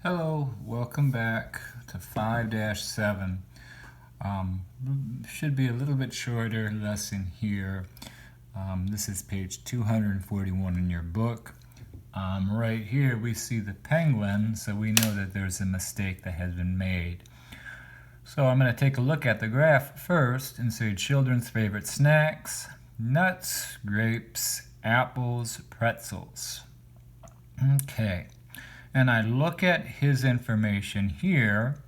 Hello, welcome back to 5-7. Should be a little bit shorter lesson here. This is page 241 in your book. Right here we see the penguin, so we know that there's a mistake that has been made. So I'm going to take a look at the graph first and say children's favorite snacks: nuts, grapes, apples, pretzels. Okay. And I look at his information here.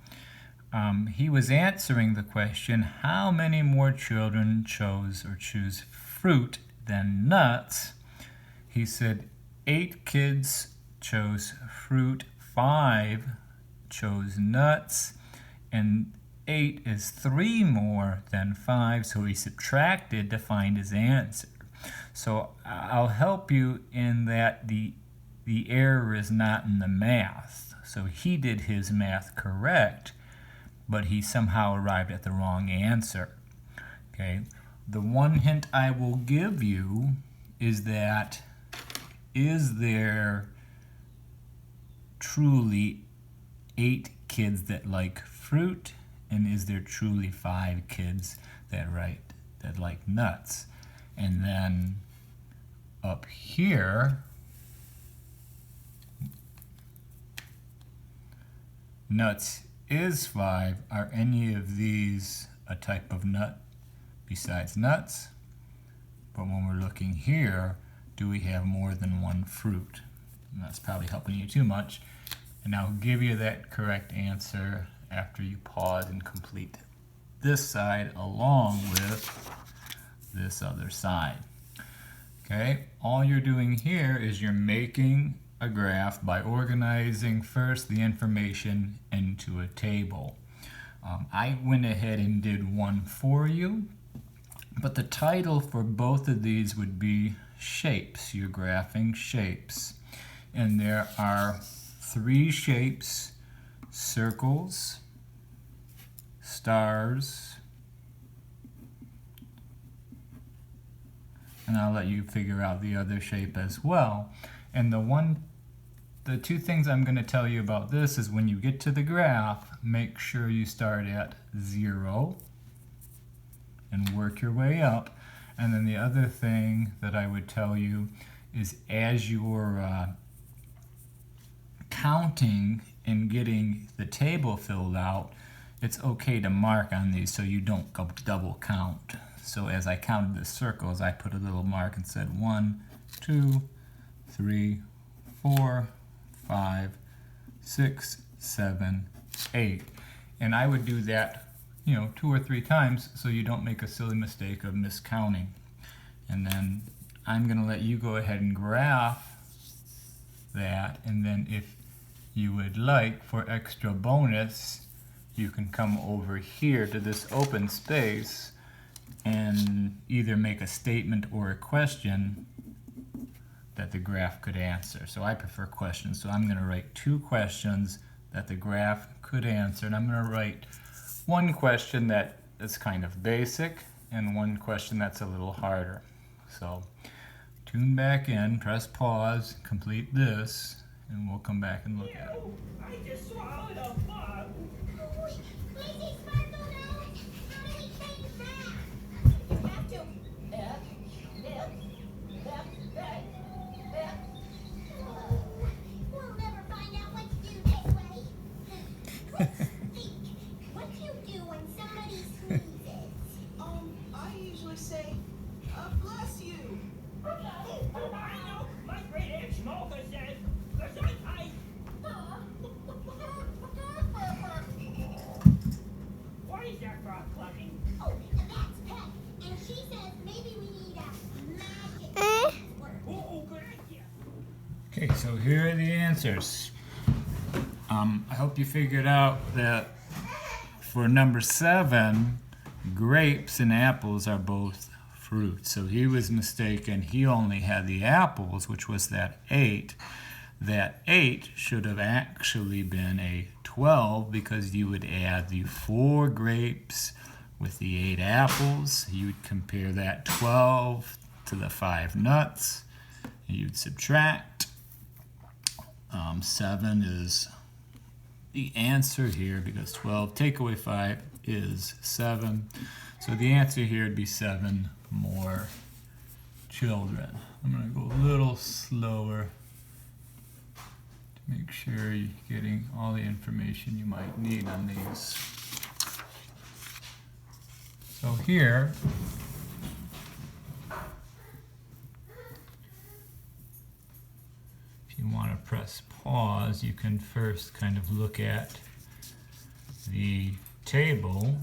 He was answering the question, how many more children choose fruit than nuts? He said 8 kids chose fruit, 5 chose nuts, and 8 is 3 more than 5, so he subtracted to find his answer. So I'll help you in that the error is not in the math. So he did his math correct, but he somehow arrived at the wrong answer. Okay. The one hint I will give you is that, is there truly 8 kids that like fruit, and is there truly 5 kids that like nuts? And then up here, nuts is 5. Are any of these a type of nut besides nuts? But when we're looking here, do we have more than one fruit? And that's probably helping you too much. And I'll give you that correct answer after you pause and complete this side along with this other side. Okay, all you're doing here is you're making a graph by organizing first the information into a table. I went ahead and did one for you, but the title for both of these would be shapes. You're graphing shapes. And there are 3 shapes: circles, stars, and I'll let you figure out the other shape as well. And the 2 things I'm going to tell you about this is when you get to the graph, make sure you start at 0 and work your way up. And then the other thing that I would tell you is as you're counting and getting the table filled out, it's okay to mark on these so you don't go double count. So as I counted the circles, I put a little mark and said 1, 2, 3, 4, 5, 6, 7, 8. And I would do that, 2 or 3 times so you don't make a silly mistake of miscounting. And then I'm going to let you go ahead and graph that, and then if you would like, for extra bonus, you can come over here to this open space and either make a statement or a question that the graph could answer. So I prefer questions, so I'm going to write 2 questions that the graph could answer, and I'm going to write 1 question that is kind of basic and 1 question that's a little harder. So tune back in, press pause, complete this, and we'll come back and look at it. I just swallowed a bug. Lazy Sparkle, no! How do we change that? You have to. We'll never find out what to do this way. Let's think. What do you do when somebody sneezes? I usually say, bless you. I know. My great aunt Smolka says, "Gesundheit." What is that frog clucking? Oh, that's Pet, and she says maybe we need a magic password. Oh, good idea. Okay, so here are the answers. I hope you figured out that for number 7, grapes and apples are both fruit. So he was mistaken. He only had the apples, which was that 8. That 8 should have actually been a 12 because you would add the 4 grapes with the 8 apples. You'd compare that 12 to the 5 nuts. You'd subtract. 7 is the answer here, because 12 take away 5 is 7. So the answer here would be 7 more children. I'm going to go a little slower to make sure you're getting all the information you might need on these. So here, if you want to press pause, you can first kind of look at the table.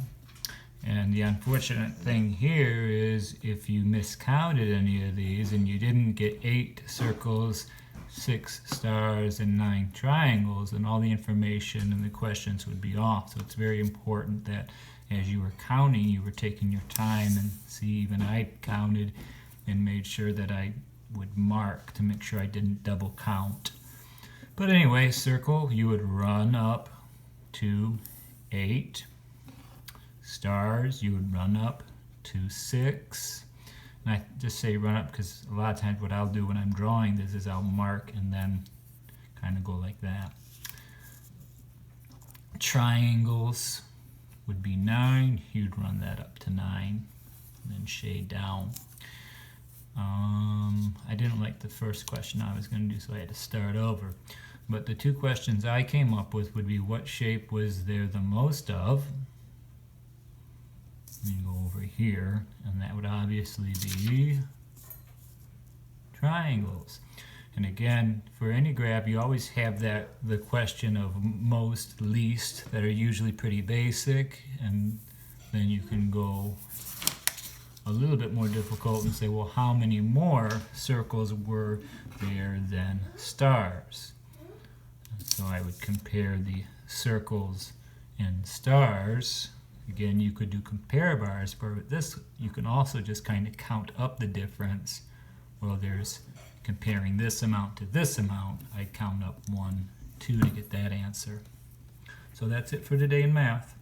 And the unfortunate thing here is if you miscounted any of these and you didn't get 8 circles, 6 stars, and 9 triangles, then all the information and the questions would be off. So it's very important that as you were counting, you were taking your time. And see, even I counted and made sure that I would mark to make sure I didn't double count. But anyway, circle, you would run up to 8. Stars, you would run up to 6. And I just say run up because a lot of times what I'll do when I'm drawing this is I'll mark and then kind of go like that. Triangles would be 9. You'd run that up to 9 and then shade down. I didn't like the first question I was going to do, so I had to start over. But the 2 questions I came up with would be what shape was there the most of? Let me go over here, and that would obviously be triangles. And again, for any graph, you always have the question of most, least, that are usually pretty basic, and then you can go a little bit more difficult and say, well, how many more circles were there than stars? So I would compare the circles and stars. Again, you could do compare bars, but with this, you can also just kind of count up the difference. Well, there's comparing this amount to this amount. I'd count up 1, 2 to get that answer. So that's it for today in math.